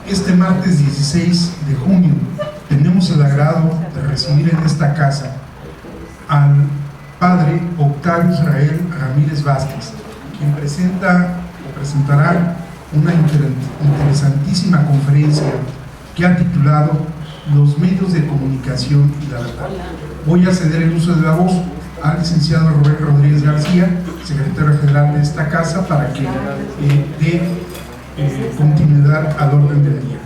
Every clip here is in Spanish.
Este martes 16 de junio tenemos el agrado de recibir en esta casa al padre Octavio Israel Ramírez Vázquez, quien presentará una interesantísima conferencia que ha titulado Los medios de comunicación y la verdad. Voy a ceder el uso de la voz al licenciado Rubén Rodríguez García, secretario general de esta casa, para que dé continuidad al orden del día.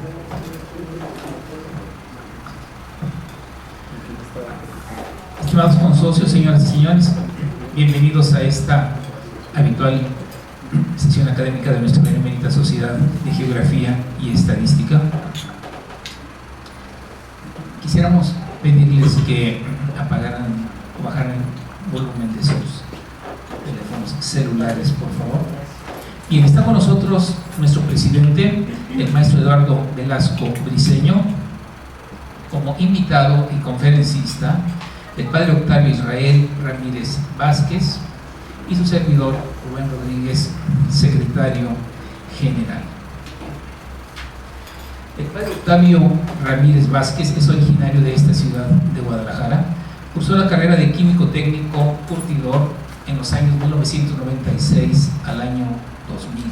Estimados consocios, señoras y señores, bienvenidos a esta habitual sesión académica de nuestra benemérita Sociedad de Geografía y Estadística. Quisiéramos pedirles que apagaran o bajaran el volumen de sus teléfonos celulares, por favor. Bien, está con nosotros nuestro presidente, el maestro Eduardo Velasco Briceño, como invitado y conferencista, el padre Octavio Israel Ramírez Vázquez y su servidor Rubén Rodríguez, secretario general. El padre Octavio Ramírez Vázquez es originario de esta ciudad de Guadalajara. Cursó la carrera de químico técnico curtidor en los años 1996 al año 2000.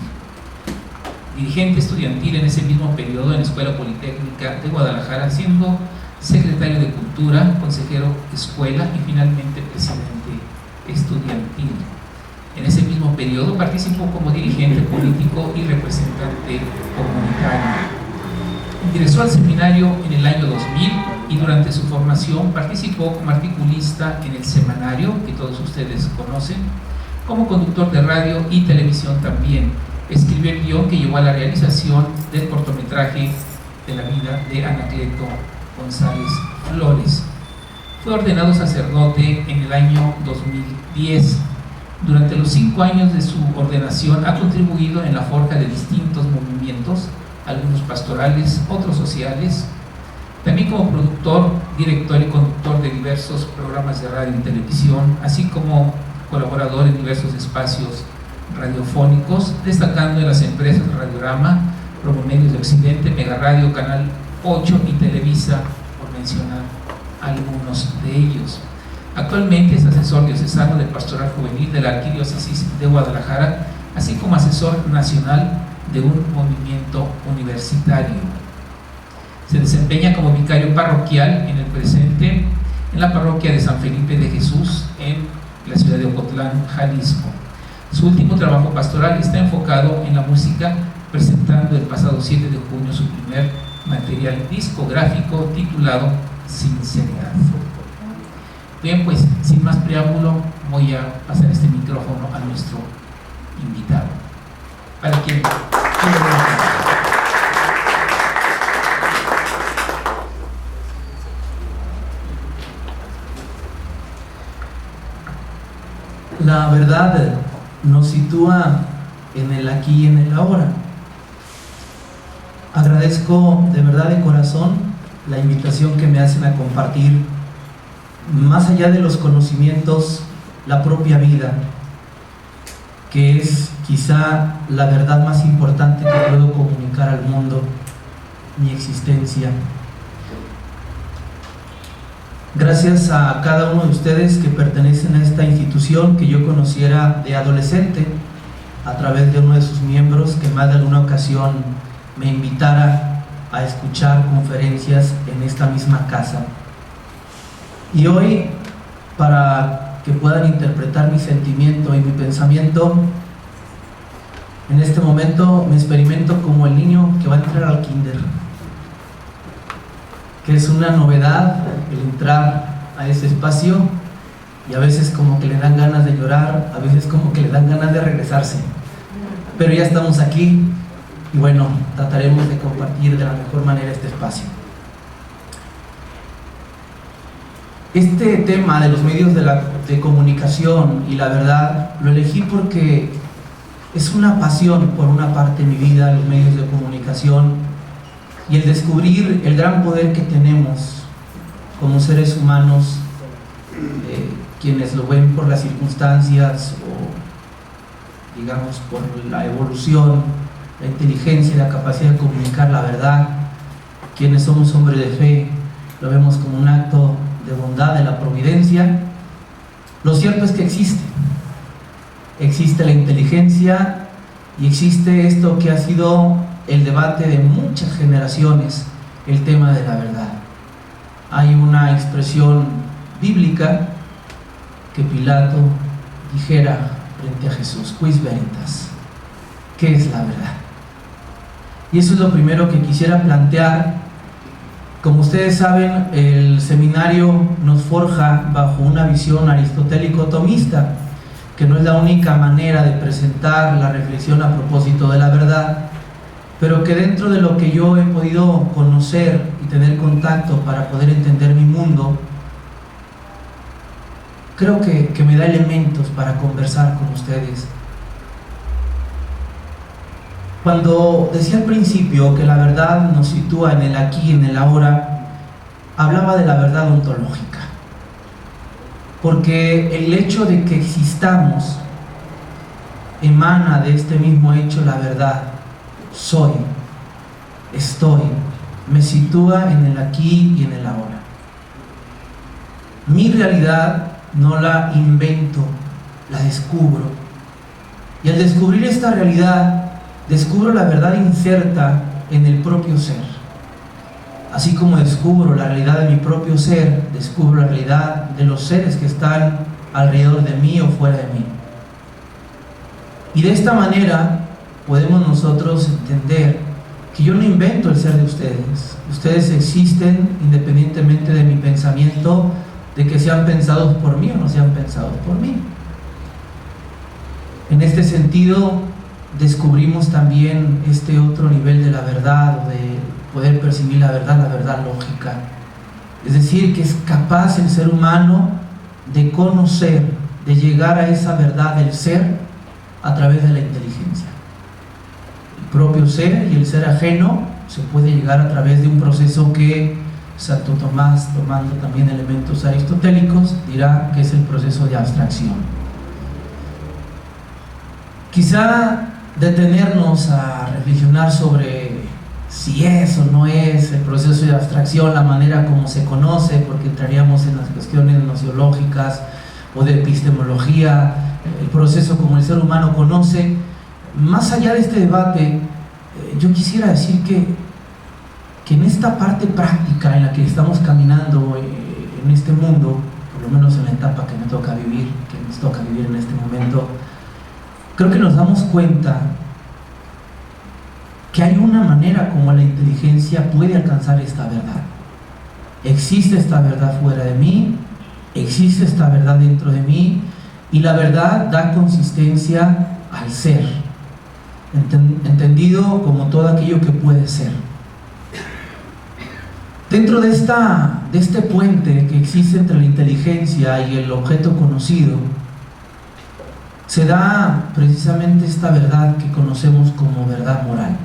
Dirigente estudiantil en ese mismo periodo en la Escuela Politécnica de Guadalajara, siendo secretario de Cultura, consejero escuela y finalmente presidente estudiantil. En ese mismo periodo participó como dirigente político y representante comunitario. Ingresó al seminario en el año 2000 y durante su formación participó como articulista en el semanario, que todos ustedes conocen, como conductor de radio y televisión también. Escribió el guión que llevó a la realización del cortometraje de la vida de Anacleto González Flores. Fue ordenado sacerdote en el año 2010. Durante los 5 años de su ordenación ha contribuido en la forja de distintos movimientos, algunos pastorales, otros sociales, también como productor, director y conductor de diversos programas de radio y televisión, así como colaborador en diversos espacios radiofónicos, destacando en las empresas Radiorama, Promomedios de Occidente, Mega Radio, Canal 8 y Televisa, por mencionar algunos de ellos. Actualmente es asesor diocesano de Pastoral Juvenil de la Arquidiócesis de Guadalajara, así como asesor nacional de un movimiento universitario. Se desempeña como vicario parroquial en el presente en la parroquia de San Felipe de Jesús en la ciudad de Ocotlán, Jalisco. Su último trabajo pastoral está enfocado en la música, presentando el pasado 7 de junio su primer material discográfico titulado Sinceridad. Bien, pues sin más preámbulo voy a pasar este micrófono a nuestro invitado. Para quien la verdad nos sitúa en el aquí y en el ahora. Agradezco de verdad de corazón la invitación que me hacen a compartir, más allá de los conocimientos, la propia vida, que es quizá la verdad más importante que puedo comunicar al mundo, mi existencia. Gracias a cada uno de ustedes que pertenecen a esta institución que yo conociera de adolescente a través de uno de sus miembros que más de alguna ocasión me invitara a escuchar conferencias en esta misma casa. Y hoy, para que puedan interpretar mi sentimiento y mi pensamiento, en este momento me experimento como el niño que va a entrar al kinder, que es una novedad el entrar a ese espacio, y a veces como que le dan ganas de llorar, a veces como que le dan ganas de regresarse, pero ya estamos aquí y bueno, trataremos de compartir de la mejor manera este espacio. Este tema de los medios de comunicación y la verdad lo elegí porque es una pasión por una parte de mi vida, los medios de comunicación, y el descubrir el gran poder que tenemos como seres humanos, quienes lo ven por las circunstancias o digamos por la evolución, la inteligencia y la capacidad de comunicar la verdad. Quienes somos hombres de fe lo vemos como un acto de bondad de la providencia. Lo cierto es que existe la inteligencia y existe esto que ha sido el debate de muchas generaciones, el tema de la verdad. Hay una expresión bíblica que Pilato dijera frente a Jesús: quis veritas, ¿qué es la verdad? Y eso es lo primero que quisiera plantear. Como ustedes saben, el seminario nos forja bajo una visión aristotélico-tomista, que no es la única manera de presentar la reflexión a propósito de la verdad, pero que dentro de lo que yo he podido conocer y tener contacto para poder entender mi mundo, creo que me da elementos para conversar con ustedes. Cuando decía al principio que la verdad nos sitúa en el aquí y en el ahora, hablaba de la verdad ontológica, porque el hecho de que existamos emana de este mismo hecho la verdad. Soy, estoy, me sitúa en el aquí y en el ahora. Mi realidad no la invento, la descubro. Y al descubrir esta realidad, descubro la verdad inserta en el propio ser. Así como descubro la realidad de mi propio ser, descubro la realidad de los seres que están alrededor de mí o fuera de mí. Y de esta manera podemos nosotros entender que yo no invento el ser de ustedes. Ustedes existen independientemente de mi pensamiento, de que sean pensados por mí o no sean pensados por mí. En este sentido, descubrimos también este otro nivel de la verdad, o de poder percibir la verdad lógica. Es decir, que es capaz el ser humano de conocer, de llegar a esa verdad del ser a través de la inteligencia. El propio ser y el ser ajeno se puede llegar a través de un proceso que Santo Tomás, tomando también elementos aristotélicos, dirá que es el proceso de abstracción. Quizá detenernos a reflexionar sobre si es o no es el proceso de abstracción la manera como se conoce, porque entraríamos en las cuestiones gnosiológicas o de epistemología, el proceso como el ser humano conoce. Más allá de este debate, yo quisiera decir que en esta parte práctica en la que estamos caminando en este mundo, por lo menos en la etapa que me toca vivir, que nos toca vivir en este momento, creo que nos damos cuenta que hay una manera como la inteligencia puede alcanzar esta verdad. Existe esta verdad fuera de mí, existe esta verdad dentro de mí, y la verdad da consistencia al ser, entendido como todo aquello que puede ser. Dentro de este puente que existe entre la inteligencia y el objeto conocido, se da precisamente esta verdad que conocemos como verdad moral.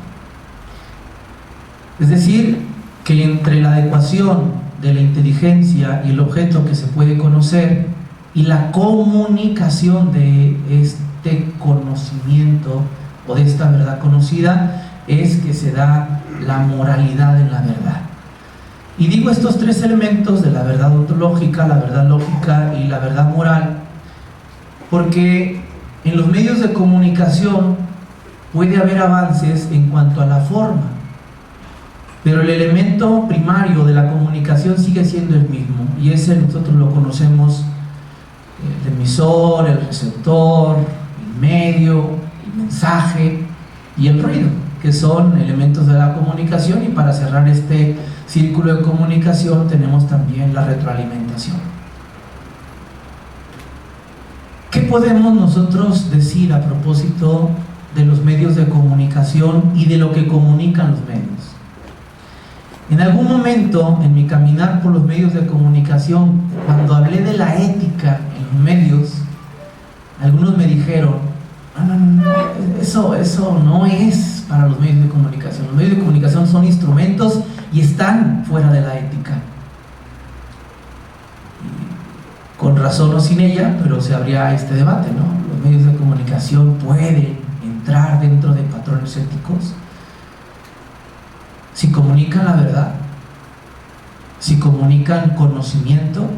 Es decir, que entre la adecuación de la inteligencia y el objeto que se puede conocer y la comunicación de este conocimiento o de esta verdad conocida, es que se da la moralidad en la verdad. Y digo estos tres elementos de la verdad ontológica, la verdad lógica y la verdad moral, porque en los medios de comunicación puede haber avances en cuanto a la forma, pero el elemento primario de la comunicación sigue siendo el mismo, y ese nosotros lo conocemos: el emisor, el receptor, el medio, el mensaje y el ruido, que son elementos de la comunicación. Y para cerrar este círculo de comunicación tenemos también la retroalimentación. ¿Qué podemos nosotros decir a propósito de los medios de comunicación y de lo que comunican los medios? En algún momento en mi caminar por los medios de comunicación, cuando hablé de la ética en los medios, algunos me dijeron: no, eso no es para los medios de comunicación. Los medios de comunicación son instrumentos y están fuera de la ética. Y con razón o sin ella, pero se abría este debate, ¿no? Los medios de comunicación pueden entrar dentro de patrones patrones éticos, si comunican la verdad, si comunican conocimiento,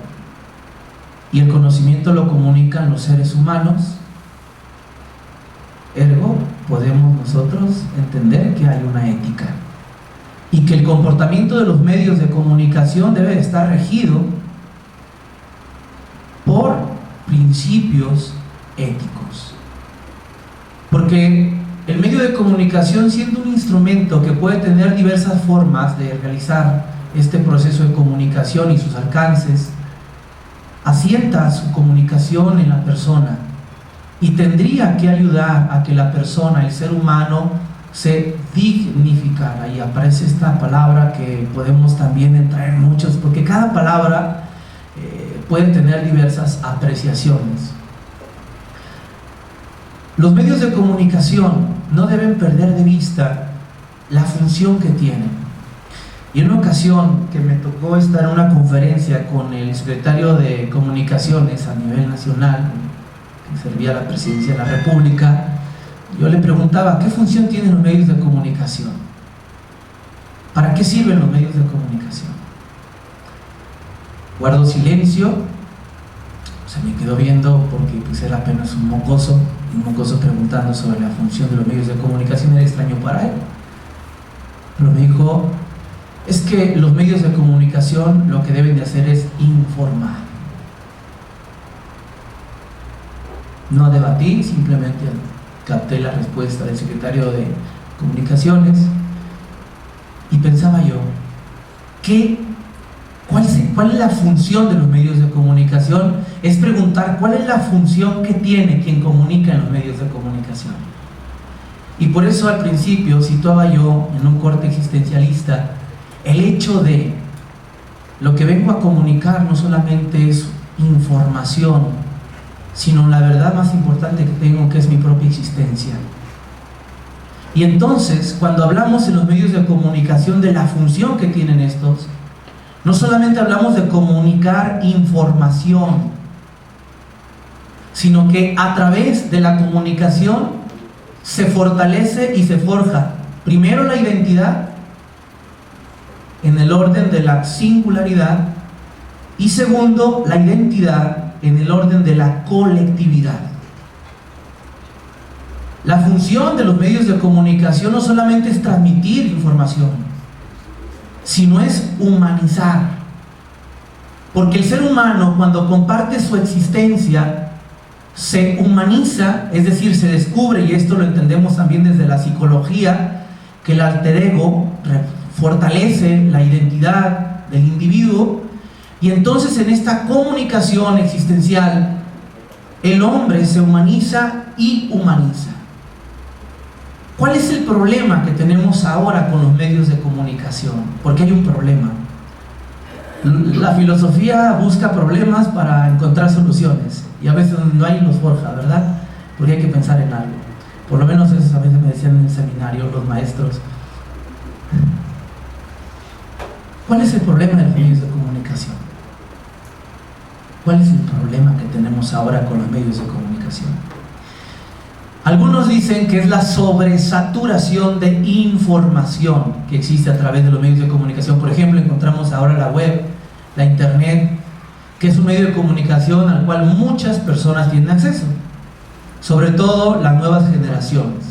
y el conocimiento lo comunican los seres humanos, ergo podemos nosotros entender que hay una ética y que el comportamiento de los medios de comunicación debe estar regido por principios éticos, porque el medio de comunicación, siendo un instrumento que puede tener diversas formas de realizar este proceso de comunicación y sus alcances, asienta su comunicación en la persona y tendría que ayudar a que la persona, el ser humano, se dignificara. Y aparece esta palabra que podemos también entrar en muchos, porque cada palabra puede tener diversas apreciaciones. Los medios de comunicación no deben perder de vista la función que tienen. Y en una ocasión que me tocó estar en una conferencia con el secretario de Comunicaciones a nivel nacional, que servía a la presidencia de la República, yo le preguntaba, ¿qué función tienen los medios de comunicación? ¿Para qué sirven los medios de comunicación? Guardo silencio, se me quedó viendo porque pues era apenas un mocoso preguntando sobre la función de los medios de comunicación, era extraño para él. Pero me dijo, es que los medios de comunicación lo que deben de hacer es informar. No debatí, simplemente capté la respuesta del secretario de Comunicaciones y pensaba yo, ¿cuál es la función de los medios de comunicación? Es preguntar cuál es la función que tiene quien comunica en los medios de comunicación. Y por eso al principio situaba yo en un corte existencialista el hecho de lo que vengo a comunicar no solamente es información, sino la verdad más importante que tengo, que es mi propia existencia. Y entonces, cuando hablamos en los medios de comunicación de la función que tienen estos, no solamente hablamos de comunicar información, sino que a través de la comunicación se fortalece y se forja primero la identidad en el orden de la singularidad y segundo la identidad en el orden de la colectividad. La función de los medios de comunicación no solamente es transmitir información, sino es humanizar, porque el ser humano, cuando comparte su existencia, se humaniza, es decir, se descubre, y esto lo entendemos también desde la psicología, que el alter ego fortalece la identidad del individuo, y entonces en esta comunicación existencial el hombre se humaniza y humaniza. ¿Cuál es el problema que tenemos ahora con los medios de comunicación? Porque hay un problema. La filosofía busca problemas para encontrar soluciones, y a veces no hay, los forja, ¿verdad? Porque hay que pensar en algo. Por lo menos eso a veces me decían en el seminario los maestros. ¿Cuál es el problema de los medios de comunicación? ¿Cuál es el problema que tenemos ahora con los medios de comunicación? Algunos dicen que es la sobresaturación de información que existe a través de los medios de comunicación. Por ejemplo, encontramos ahora la web, la internet, que es un medio de comunicación al cual muchas personas tienen acceso, sobre todo las nuevas generaciones.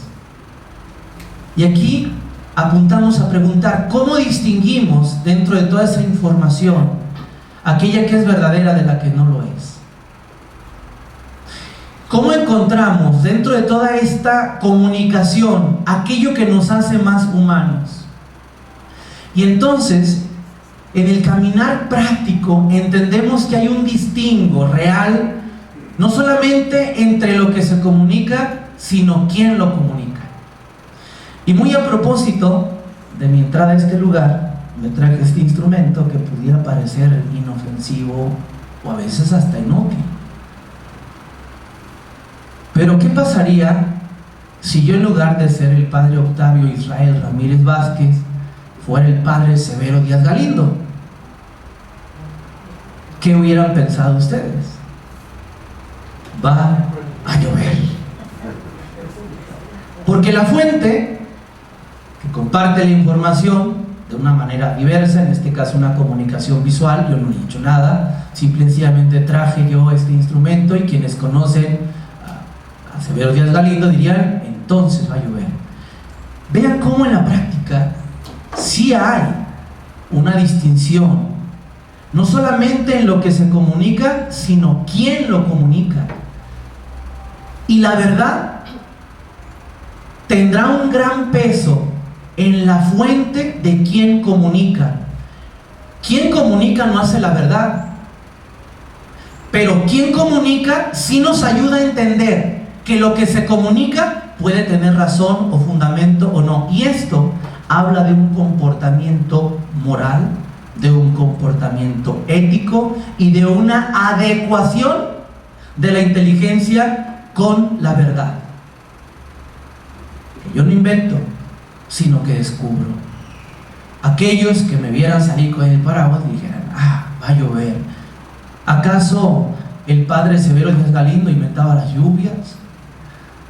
Y aquí apuntamos a preguntar, ¿cómo distinguimos dentro de toda esa información aquella que es verdadera de la que no lo es? ¿Cómo encontramos dentro de toda esta comunicación aquello que nos hace más humanos? Y entonces, en el caminar práctico, entendemos que hay un distingo real, no solamente entre lo que se comunica, sino quién lo comunica. Y muy a propósito de mi entrada a este lugar, me traje este instrumento que pudiera parecer inofensivo o a veces hasta inútil. Pero ¿qué pasaría si yo, en lugar de ser el padre Octavio Israel Ramírez Vázquez, fuera el padre Severo Díaz Galindo? ¿Qué hubieran pensado ustedes? Va a llover. Porque la fuente que comparte la información de una manera diversa, en este caso una comunicación visual, yo no he dicho nada, simplemente traje yo este instrumento, y quienes conocen a Severo Díaz Galindo dirían: entonces va a llover. Vean cómo en la práctica sí hay una distinción, no solamente en lo que se comunica, sino quién lo comunica. Y la verdad tendrá un gran peso en la fuente de quien comunica. Quien comunica no hace la verdad, pero quien comunica sí nos ayuda a entender que lo que se comunica puede tener razón o fundamento o no. Y esto habla de un comportamiento moral, de un comportamiento ético y de una adecuación de la inteligencia con la verdad. Que yo no invento, sino que descubro. Aquellos que me vieran salir con el paraguas dijeran: ah, va a llover. ¿Acaso el padre Severo Díaz Galindo inventaba las lluvias?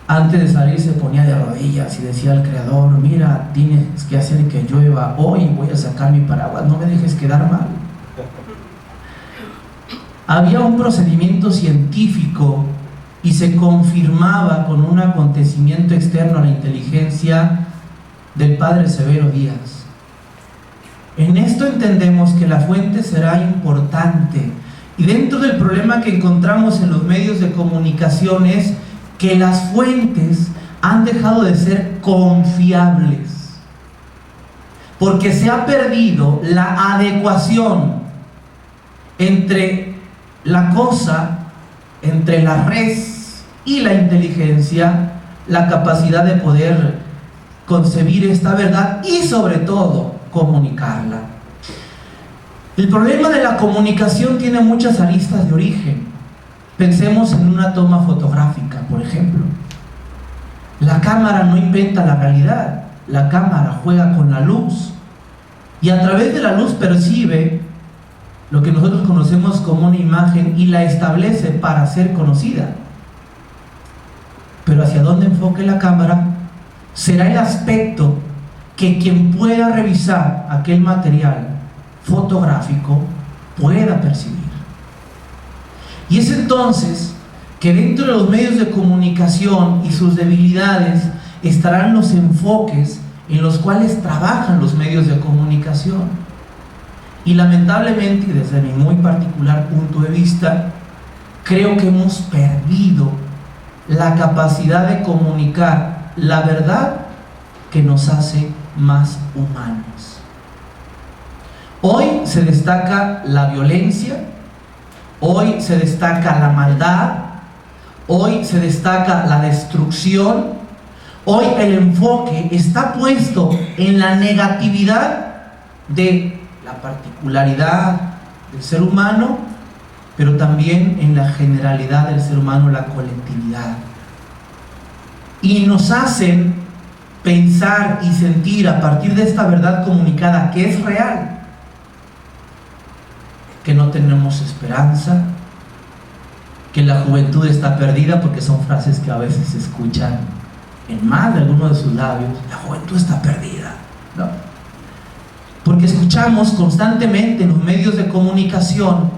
Antes de salir se ponía de rodillas y decía al Creador: mira, tienes que hacer que llueva hoy, voy a sacar mi paraguas, no me dejes quedar mal. Había un procedimiento científico y se confirmaba con un acontecimiento externo a la inteligencia del padre Severo Díaz. En esto entendemos que la fuente será importante, y dentro del problema que encontramos en los medios de comunicación es que las fuentes han dejado de ser confiables, porque se ha perdido la adecuación entre la cosa, entre la res y la inteligencia, la capacidad de poder concebir esta verdad y sobre todo comunicarla. El problema de la comunicación tiene muchas aristas de origen. Pensemos en una toma fotográfica, por ejemplo. La cámara no inventa la realidad, la cámara juega con la luz y a través de la luz percibe lo que nosotros conocemos como una imagen y la establece para ser conocida. Pero hacia dónde enfoque la cámara será el aspecto que quien pueda revisar aquel material fotográfico pueda percibir. Y es entonces que dentro de los medios de comunicación y sus debilidades estarán los enfoques en los cuales trabajan los medios de comunicación. Y lamentablemente, y desde mi muy particular punto de vista, creo que hemos perdido la capacidad de comunicar la verdad que nos hace más humanos. Hoy se destaca la violencia, hoy se destaca la maldad, hoy se destaca la destrucción, hoy el enfoque está puesto en la negatividad de la particularidad del ser humano, pero también en la generalidad del ser humano, la colectividad. Y nos hacen pensar y sentir a partir de esta verdad comunicada que es real, que no tenemos esperanza, que la juventud está perdida, porque son frases que a veces se escuchan en más de alguno de sus labios. La juventud está perdida, ¿no? Porque escuchamos constantemente en los medios de comunicación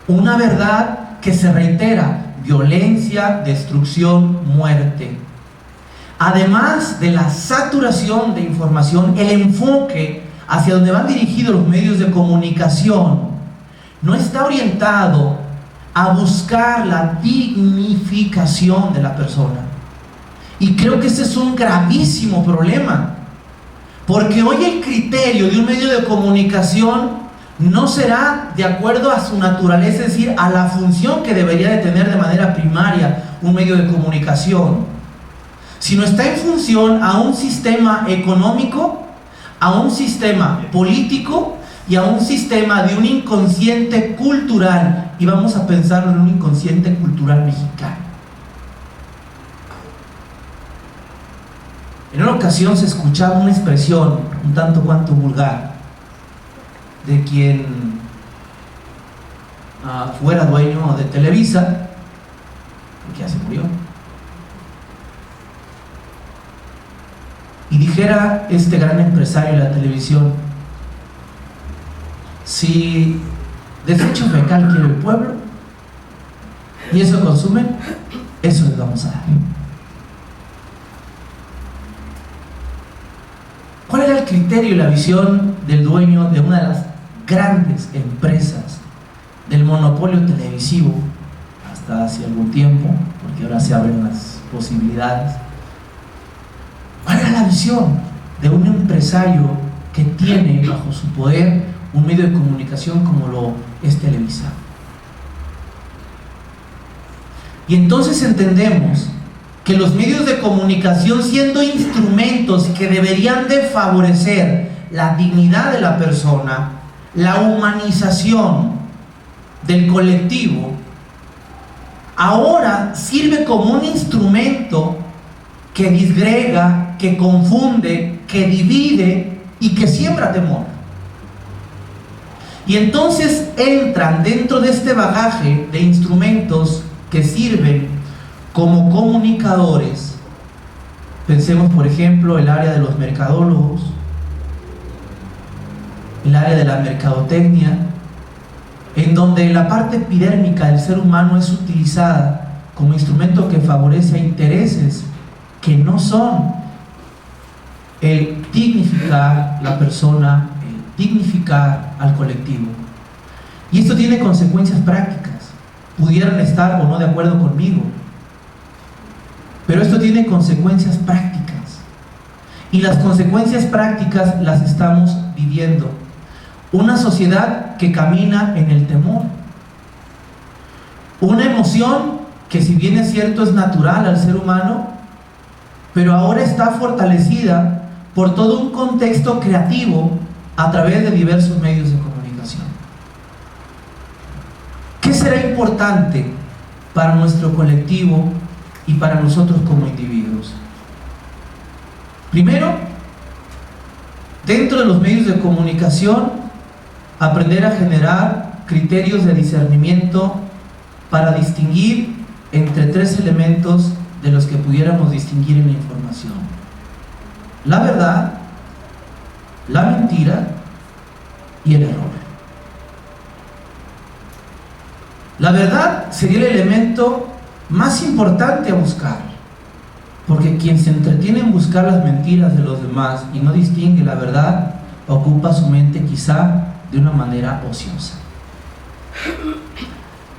una verdad que se reitera: violencia, destrucción, muerte. Además de la saturación de información, el enfoque hacia donde van dirigidos los medios de comunicación no está orientado a buscar la dignificación de la persona. Y creo que ese es un gravísimo problema, porque hoy el criterio de un medio de comunicación no será de acuerdo a su naturaleza, es decir, a la función que debería de tener de manera primaria un medio de comunicación, sino está en función a un sistema económico, a un sistema político y a un sistema de un inconsciente cultural. Y vamos a pensarlo en un inconsciente cultural mexicano. En una ocasión se escuchaba una expresión un tanto cuanto vulgar de quien fuera dueño de Televisa, que ya se murió, Y dijera este gran empresario de la televisión: si desecho fecal quiere el pueblo y eso consumen, eso les vamos a dar. ¿Cuál era el criterio y la visión del dueño de una de las grandes empresas del monopolio televisivo hasta hace algún tiempo? Porque ahora se abren las posibilidades. ¿Cuál era la visión de un empresario que tiene bajo su poder un medio de comunicación como lo es Televisa? Y entonces entendemos que los medios de comunicación, siendo instrumentos que deberían de favorecer la dignidad de la persona, la humanización del colectivo, ahora sirve como un instrumento que disgrega, que confunde, que divide y que siembra temor. Y entonces entran dentro de este bagaje de instrumentos que sirven como comunicadores. Pensemos, por ejemplo, el área de los mercadólogos, el área de la mercadotecnia, en donde la parte epidérmica del ser humano es utilizada como instrumento que favorece a intereses que no son el dignificar la persona, el dignificar al colectivo. Y esto tiene consecuencias prácticas. Pudieran estar o no de acuerdo conmigo, pero esto tiene consecuencias prácticas. Y las consecuencias prácticas las estamos viviendo. Una sociedad que camina en el temor. Una emoción que, si bien es cierto, es natural al ser humano, pero ahora está fortalecida por todo un contexto creativo a través de diversos medios de comunicación. ¿Qué será importante para nuestro colectivo y para nosotros como individuos? Primero, dentro de los medios de comunicación, aprender a generar criterios de discernimiento para distinguir entre tres elementos de los que pudiéramos distinguir en la información: la verdad, la mentira y el error. La verdad sería el elemento más importante a buscar, porque quien se entretiene en buscar las mentiras de los demás y no distingue la verdad, ocupa su mente quizá de una manera ociosa.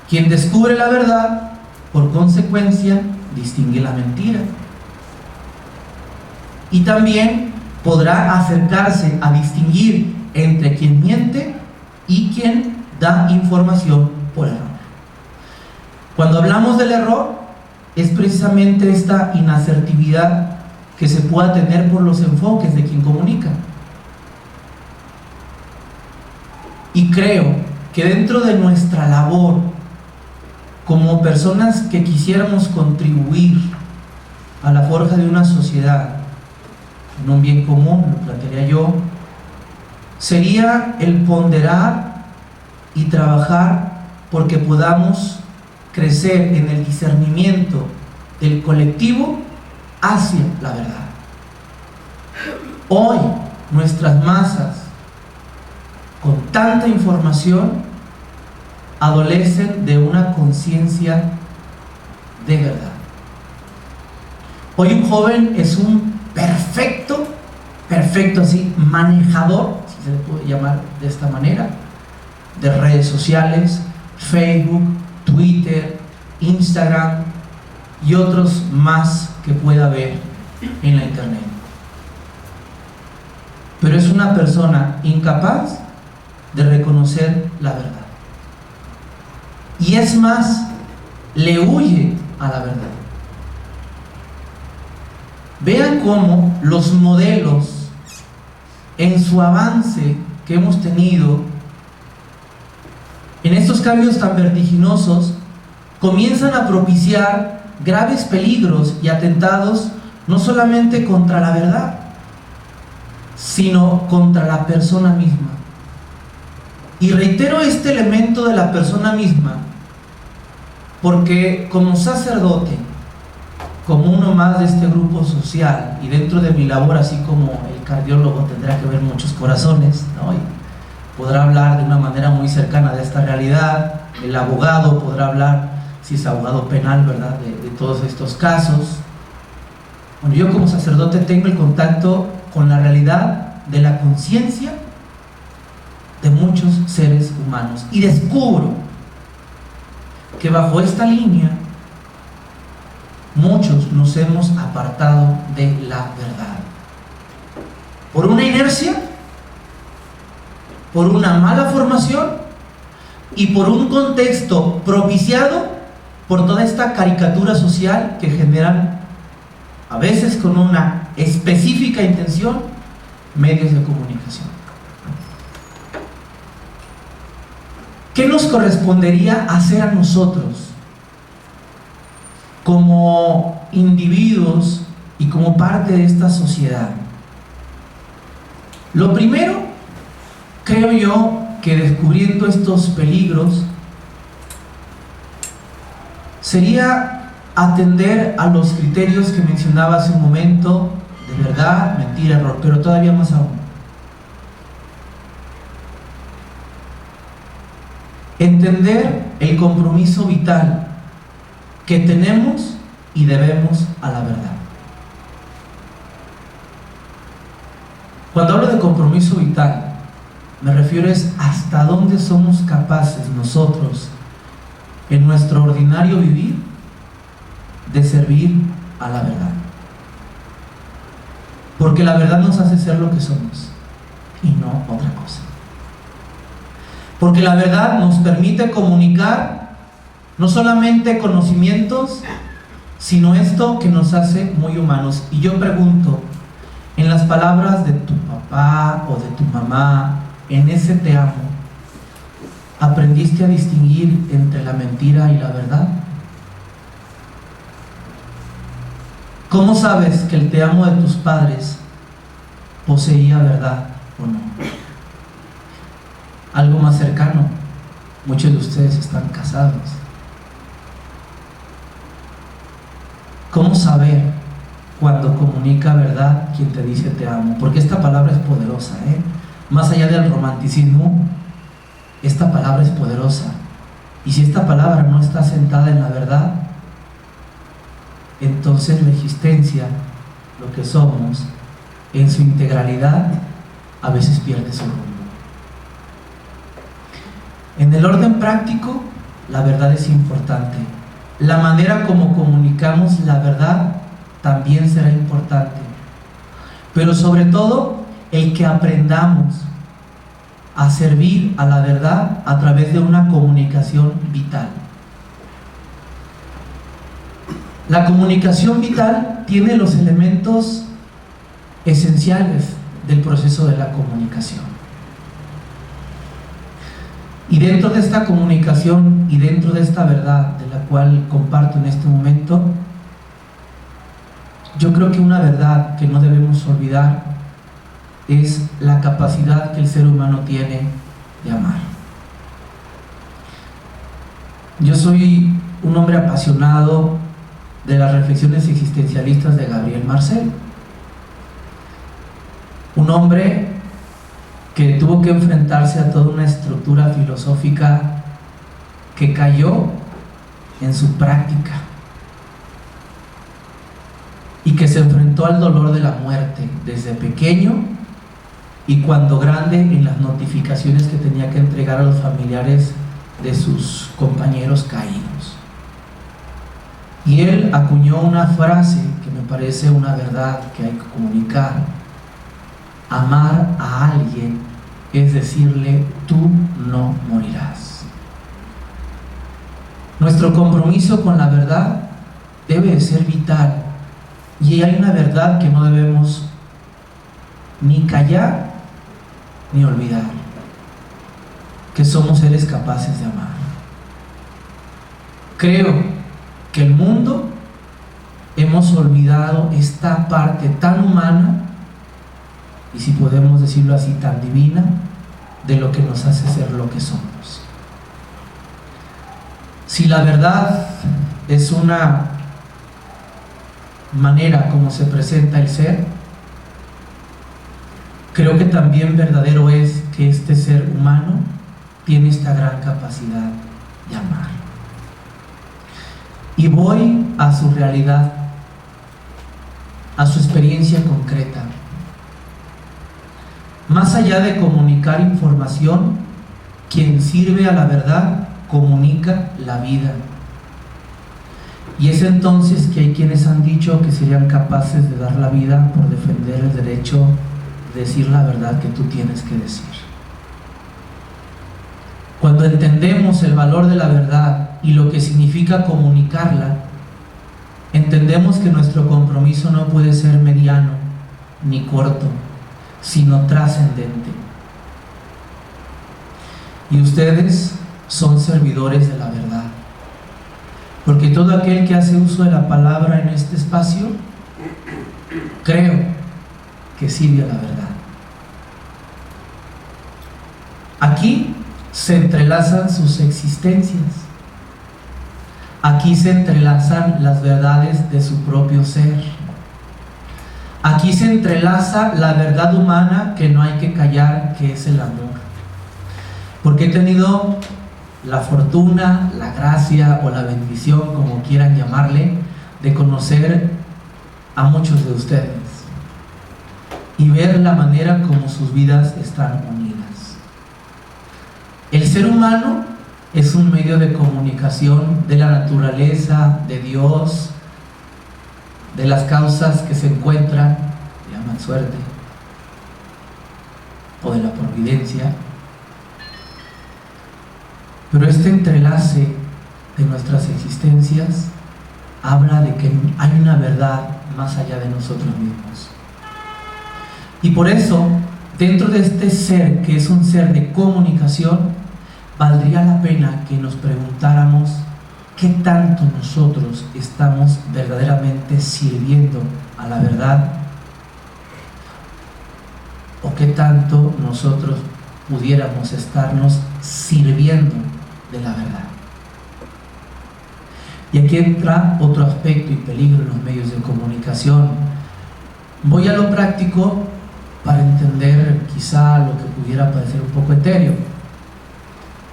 Quien descubre la verdad, por consecuencia, distingue la mentira. Y también podrá acercarse a distinguir entre quien miente y quien da información por error. Cuando hablamos del error, es precisamente esta inasertividad que se pueda tener por los enfoques de quien comunica. Y creo que dentro de nuestra labor como personas que quisiéramos contribuir a la forja de una sociedad en un bien común, lo plantearía yo, sería el ponderar y trabajar porque podamos crecer en el discernimiento del colectivo hacia la verdad. Hoy nuestras masas, con tanta información, adolecen de una conciencia de verdad. Hoy un joven es un perfecto así, manejador, si se le puede llamar de esta manera, de redes sociales, Facebook, Twitter, Instagram y otros más que pueda haber en la internet. Pero es una persona incapaz de reconocer la verdad. Y es más, le huye a la verdad. Vean cómo los modelos, en su avance que hemos tenido, en estos cambios tan vertiginosos, comienzan a propiciar graves peligros y atentados no solamente contra la verdad, sino contra la persona misma. Y reitero este elemento de la persona misma, porque como sacerdote, como uno más de este grupo social, y dentro de mi labor, así como el cardiólogo tendrá que ver muchos corazones, ¿no? Y podrá hablar de una manera muy cercana de esta realidad, el abogado podrá hablar, si es abogado penal, ¿verdad?, de todos estos casos. Bueno, yo como sacerdote tengo el contacto con la realidad de la conciencia de muchos seres humanos y descubro que bajo esta línea muchos nos hemos apartado de la verdad por una inercia, por una mala formación y por un contexto propiciado por toda esta caricatura social que generan, a veces con una específica intención, medios de comunicación. ¿Qué nos correspondería hacer a nosotros como individuos y como parte de esta sociedad? Lo primero, creo yo, que descubriendo estos peligros sería atender a los criterios que mencionaba hace un momento, de verdad, mentira, error, pero todavía más aún. Entender el compromiso vital que tenemos y debemos a la verdad. Cuando hablo de compromiso vital, me refiero es hasta dónde somos capaces nosotros, en nuestro ordinario vivir, de servir a la verdad. Porque la verdad nos hace ser lo que somos y no otra cosa. Porque la verdad nos permite comunicar no solamente conocimientos, sino esto que nos hace muy humanos. Y yo pregunto, en las palabras de tu papá o de tu mamá, en ese te amo, ¿aprendiste a distinguir entre la mentira y la verdad? ¿Cómo sabes que el te amo de tus padres poseía verdad o no? Algo más cercano, muchos de ustedes están casados. ¿Cómo saber cuando comunica verdad quien te dice te amo? Porque esta palabra es poderosa, más allá del romanticismo, esta palabra es poderosa. Y si esta palabra no está sentada en la verdad, entonces la existencia, lo que somos, en su integralidad, a veces pierde su rumbo. En el orden práctico, la verdad es importante. La manera como comunicamos la verdad también será importante. Pero sobre todo, el que aprendamos a servir a la verdad a través de una comunicación vital. La comunicación vital tiene los elementos esenciales del proceso de la comunicación. Y dentro de esta comunicación y dentro de esta verdad de la cual comparto en este momento, yo creo que una verdad que no debemos olvidar es la capacidad que el ser humano tiene de amar. Yo soy un hombre apasionado de las reflexiones existencialistas de Gabriel Marcel, un hombre que tuvo que enfrentarse a toda una estructura filosófica que cayó en su práctica y que se enfrentó al dolor de la muerte desde pequeño y cuando grande en las notificaciones que tenía que entregar a los familiares de sus compañeros caídos. Y él acuñó una frase que me parece una verdad que hay que comunicar: amar a alguien es decirle, tú no morirás. Nuestro compromiso con la verdad debe de ser vital, y hay una verdad que no debemos ni callar ni olvidar: que somos seres capaces de amar. Creo que el mundo hemos olvidado esta parte tan humana, y si podemos decirlo así, tan divina, de lo que nos hace ser lo que somos. Si la verdad es una manera como se presenta el ser, creo que también verdadero es que este ser humano tiene esta gran capacidad de amar. Y voy a su realidad, a su experiencia concreta. Más allá de comunicar información, quien sirve a la verdad comunica la vida. Y es entonces que hay quienes han dicho que serían capaces de dar la vida por defender el derecho de decir la verdad que tú tienes que decir. Cuando entendemos el valor de la verdad y lo que significa comunicarla, entendemos que nuestro compromiso no puede ser mediano ni corto, sino trascendente. Y ustedes son servidores de la verdad, porque todo aquel que hace uso de la palabra en este espacio, creo que sirve a la verdad. Aquí se entrelazan sus existencias. Aquí se entrelazan las verdades de su propio ser. Aquí se entrelaza la verdad humana que no hay que callar, que es el amor. Porque he tenido la fortuna, la gracia o la bendición, como quieran llamarle, de conocer a muchos de ustedes y ver la manera como sus vidas están unidas. El ser humano es un medio de comunicación de la naturaleza, de Dios, de las causas que se encuentran, llaman suerte, o de la providencia. Pero este entrelace de nuestras existencias habla de que hay una verdad más allá de nosotros mismos. Y por eso, dentro de este ser, que es un ser de comunicación, valdría la pena que nos preguntáramos qué tanto nosotros estamos verdaderamente sirviendo a la verdad, o qué tanto nosotros pudiéramos estarnos sirviendo de la verdad. Y aquí entra otro aspecto y peligro en los medios de comunicación. Voy a lo práctico para entender quizá lo que pudiera parecer un poco etéreo.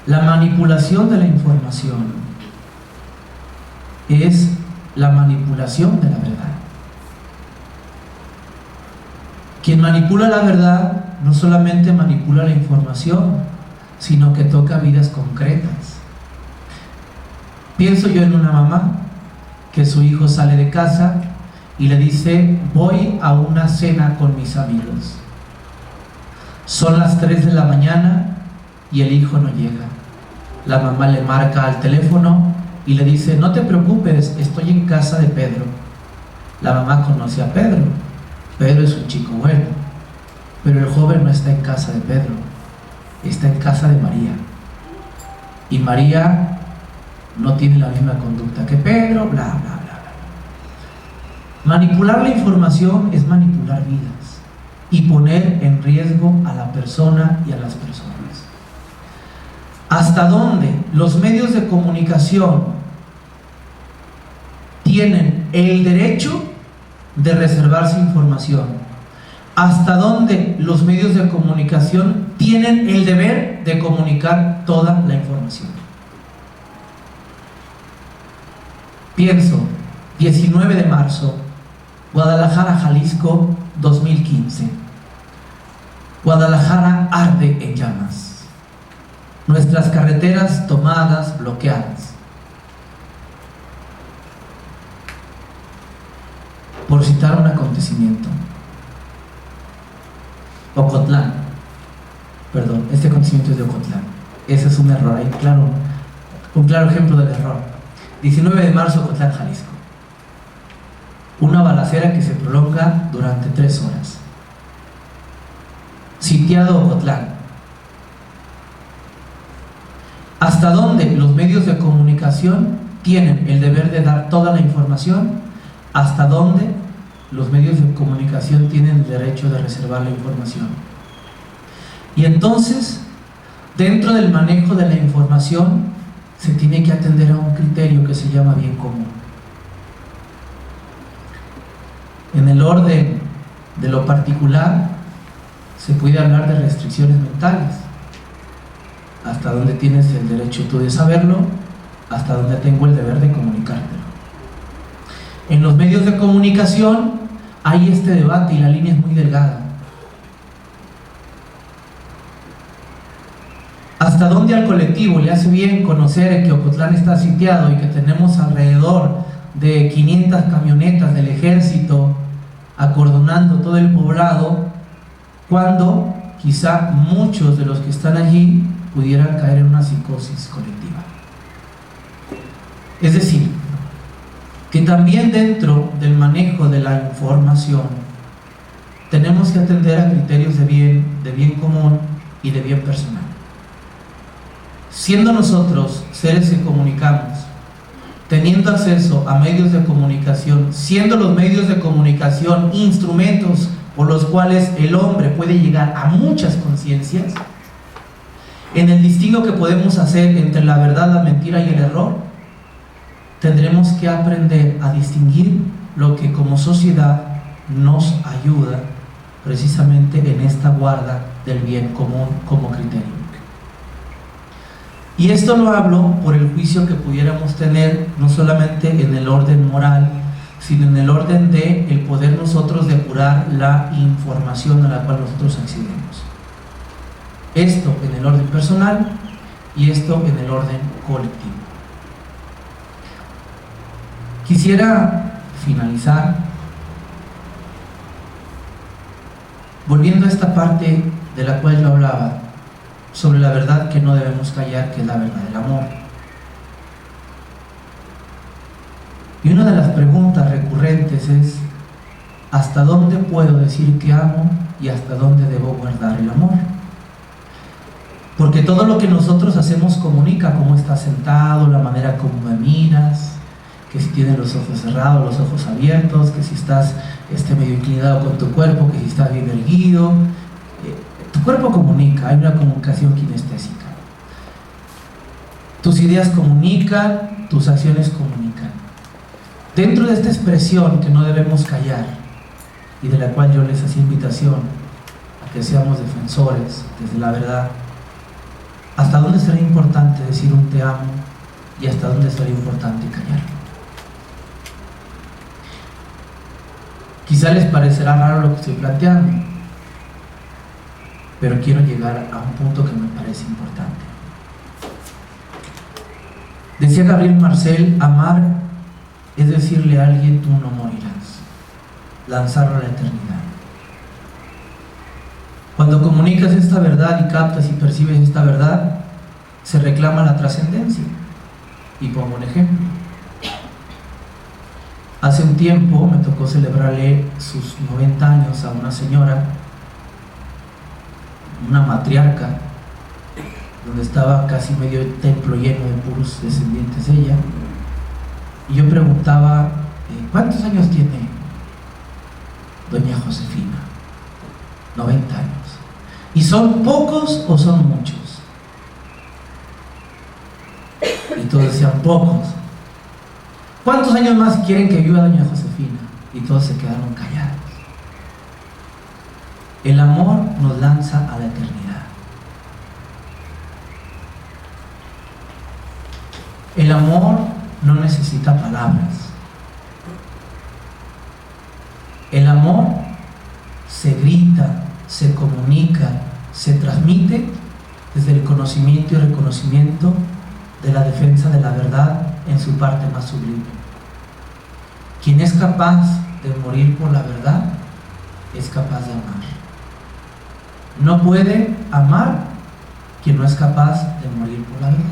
La manipulación de la información es la manipulación de la verdad. Quien manipula la verdad no solamente manipula la información, sino que toca vidas concretas. Pienso yo en una mamá que su hijo sale de casa y le dice: voy a una cena con mis amigos. Son las 3 de la mañana y el hijo no llega. La mamá le marca al teléfono y le dice: no te preocupes, estoy en casa de Pedro. La mamá conoce a Pedro. Pedro es un chico bueno, pero el joven no está en casa de Pedro, está en casa de María. Y María no tiene la misma conducta que Pedro, bla, bla, bla, bla. Manipular la información es manipular vidas y poner en riesgo a la persona y a las personas. ¿Hasta dónde los medios de comunicación tienen el derecho de reservarse información? ¿Hasta dónde los medios de comunicación tienen el deber de comunicar toda la información? Pienso, 19 de marzo, Guadalajara, Jalisco, 2015. Guadalajara arde en llamas. Nuestras carreteras tomadas, bloqueadas. Por citar un acontecimiento. Ocotlán. Perdón, este acontecimiento es de Ocotlán. Ese es un error ahí, claro. Un claro ejemplo del error. 19 de marzo, Ocotlán, Jalisco. Una balacera que se prolonga durante 3 horas. Sitiado Ocotlán. ¿Hasta dónde los medios de comunicación tienen el deber de dar toda la información? ¿Hasta dónde los medios de comunicación tienen el derecho de reservar la información? Y entonces, dentro del manejo de la información, se tiene que atender a un criterio que se llama bien común. En el orden de lo particular, se puede hablar de restricciones mentales. Hasta dónde tienes el derecho tú de saberlo, hasta dónde tengo el deber de comunicártelo. En los medios de comunicación hay este debate y la línea es muy delgada. ¿Hasta dónde al colectivo le hace bien conocer que Ocotlán está sitiado y que tenemos alrededor de 500 camionetas del ejército acordonando todo el poblado, cuando quizá muchos de los que están allí pudieran caer en una psicosis colectiva? Es decir, que también dentro del manejo de la información tenemos que atender a criterios de bien común y de bien personal. Siendo nosotros seres que comunicamos, teniendo acceso a medios de comunicación, siendo los medios de comunicación instrumentos por los cuales el hombre puede llegar a muchas conciencias, en el distingo que podemos hacer entre la verdad, la mentira y el error, tendremos que aprender a distinguir lo que como sociedad nos ayuda precisamente en esta guarda del bien común como criterio. Y esto lo hablo por el juicio que pudiéramos tener no solamente en el orden moral, sino en el orden de el poder nosotros depurar la información a la cual nosotros accedemos. Esto en el orden personal y esto en el orden colectivo. Quisiera finalizar volviendo a esta parte de la cual yo hablaba, sobre la verdad que no debemos callar, que es la verdad del amor. Y una de las preguntas recurrentes es: ¿hasta dónde puedo decir que amo y hasta dónde debo guardar el amor? Porque todo lo que nosotros hacemos comunica: cómo estás sentado, la manera como me miras, que si tienes los ojos cerrados, los ojos abiertos, que si estás medio inclinado con tu cuerpo, que si estás bien erguido. Tu cuerpo comunica, hay una comunicación kinestésica. Tus ideas comunican, tus acciones comunican. Dentro de esta expresión que no debemos callar y de la cual yo les hacía invitación a que seamos defensores desde la verdad, ¿hasta dónde será importante decir un te amo y hasta dónde será importante callar? Quizá les parecerá raro lo que estoy planteando, pero quiero llegar a un punto que me parece importante. Decía Gabriel Marcel: amar es decirle a alguien tú no morirás, lanzarlo a la eternidad. Cuando comunicas esta verdad y captas y percibes esta verdad, se reclama la trascendencia. Y pongo un ejemplo. Hace un tiempo me tocó celebrarle sus 90 años a una señora, una matriarca, donde estaba casi medio templo lleno de puros descendientes de ella, y yo preguntaba: ¿cuántos años tiene doña Josefina? 90 años. ¿Y son pocos o son muchos? Y todos decían: pocos. ¿Cuántos años más quieren que viva doña Josefina? Y todos se quedaron callados. El amor nos lanza a la eternidad. El amor no necesita palabras. El amor se grita, se comunica, se transmite desde el conocimiento y reconocimiento de la defensa de la verdad en su parte más sublime. Quien es capaz de morir por la verdad es capaz de amar. No puede amar quien no es capaz de morir por la verdad.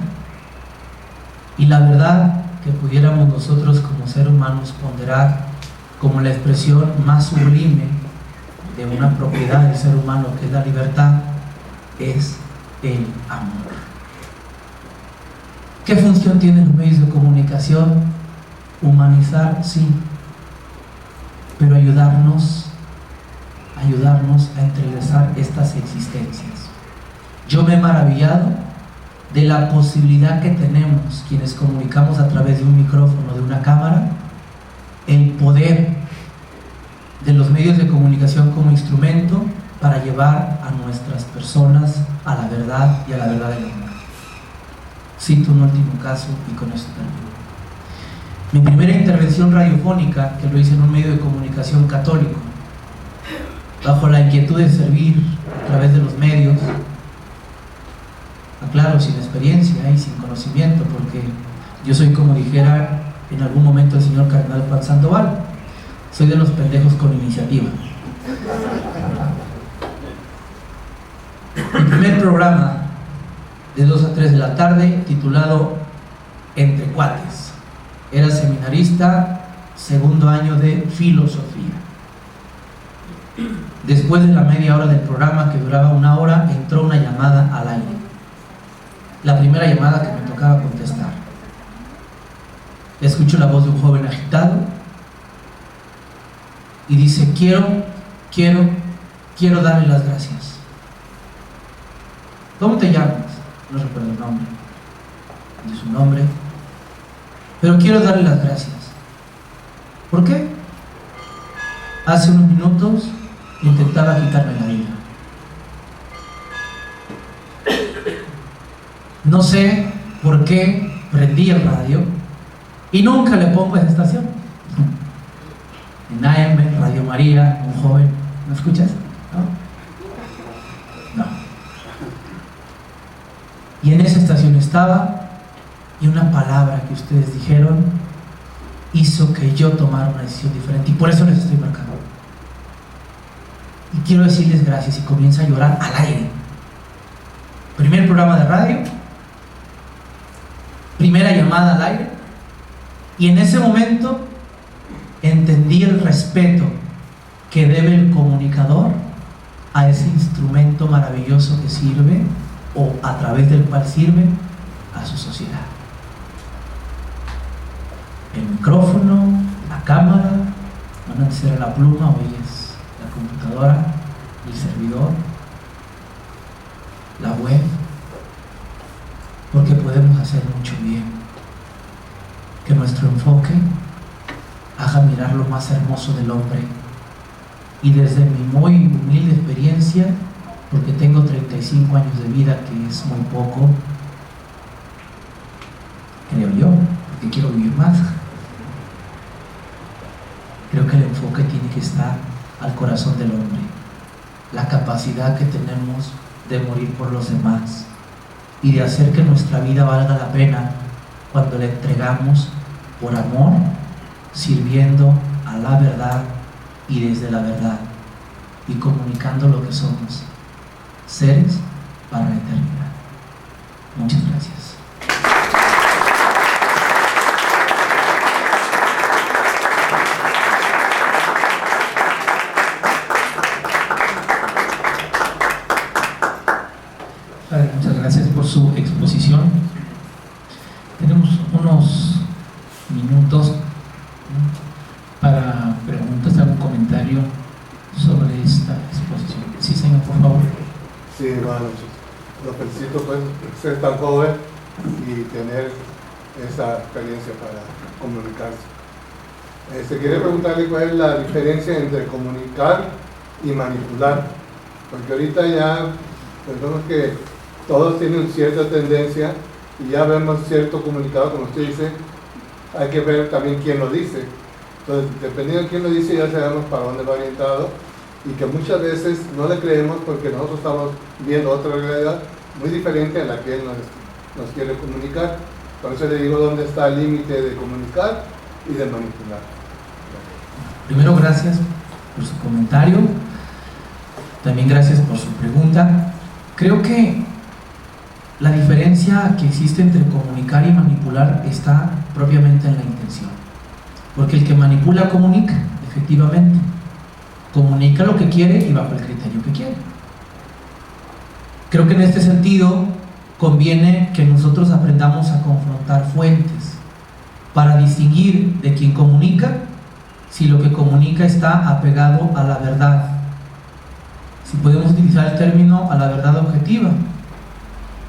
Y la verdad que pudiéramos nosotros como seres humanos ponderar como la expresión más sublime de una propiedad del ser humano, que es la libertad, es el amor. ¿Qué función tienen los medios de comunicación? Humanizar, sí, pero ayudarnos a entrelazar estas existencias. Yo me he maravillado de la posibilidad que tenemos quienes comunicamos a través de un micrófono, de una cámara, el poder de los medios de comunicación como instrumento para llevar a nuestras personas a la verdad y a la verdad del amor. Cito un último caso y con esto termino. Mi primera intervención radiofónica, que lo hice en un medio de comunicación católico, bajo la inquietud de servir a través de los medios, aclaro, sin experiencia y sin conocimiento, porque yo soy, como dijera en algún momento el señor cardenal Juan Sandoval, soy de los pendejos con iniciativa. Mi primer programa de 2 a 3 de la tarde, titulado Entre Cuates. Era seminarista, segundo año de filosofía. Después de la media hora del programa, que duraba 1 hora, entró una llamada al aire. La primera llamada que me tocaba contestar. Escucho la voz de un joven agitado y dice: quiero darle las gracias. ¿Cómo te llamas? No recuerdo el nombre, ni su nombre, pero quiero darle las gracias. ¿Por qué? Hace unos minutos intentaba quitarme la vida. No sé por qué prendí el radio y nunca le pongo esa estación. En AM, Radio María, un joven. ¿No escuchas? No. Y en esa estación estaba, y una palabra que ustedes dijeron hizo que yo tomara una decisión diferente, y por eso les estoy marcando. Y quiero decirles gracias, y comienza a llorar al aire. Primer programa de radio, primera llamada al aire, y en ese momento entendí el respeto que debe el comunicador a ese instrumento maravilloso que sirve, o a través del cual sirve a su sociedad. El micrófono, la cámara, no antes era la pluma, hoy es la computadora, el servidor, la web, porque podemos hacer mucho bien. Que nuestro enfoque haga mirar lo más hermoso del hombre. Y desde mi muy humilde experiencia, porque tengo 35 años de vida, que es muy poco, creo yo, porque quiero vivir más, creo que el enfoque tiene que estar al corazón del hombre, la capacidad que tenemos de morir por los demás y de hacer que nuestra vida valga la pena cuando le entregamos por amor, sirviendo a la verdad y desde la verdad, y comunicando lo que somos, seres para la eternidad. Muchas gracias. Padre, muchas gracias por su exposición. Tenemos unos minutos para preguntas, algún comentario sobre esta exposición. Sí, señor, por favor. Sí, bueno, lo felicito por ser tan joven y tener esa experiencia para comunicarse. Quería preguntarle cuál es la diferencia entre comunicar y manipular, porque ahorita ya pensamos que todos tienen cierta tendencia y ya vemos cierto comunicado, como usted dice, hay que ver también quién lo dice. Entonces, dependiendo de quién lo dice, ya sabemos para dónde va orientado, y que muchas veces no le creemos porque nosotros estamos viendo otra realidad muy diferente a la que él nos quiere comunicar. Por eso le digo dónde está el límite de comunicar y de manipular. Primero, gracias por su comentario, también gracias por su pregunta. Creo que la diferencia que existe entre comunicar y manipular está propiamente en la intención, porque el que manipula comunica, efectivamente, comunica lo que quiere y bajo el criterio que quiere. Creo que en este sentido conviene que nosotros aprendamos a confrontar fuentes para distinguir de quien comunica si lo que comunica está apegado a la verdad, si podemos utilizar el término a la verdad objetiva,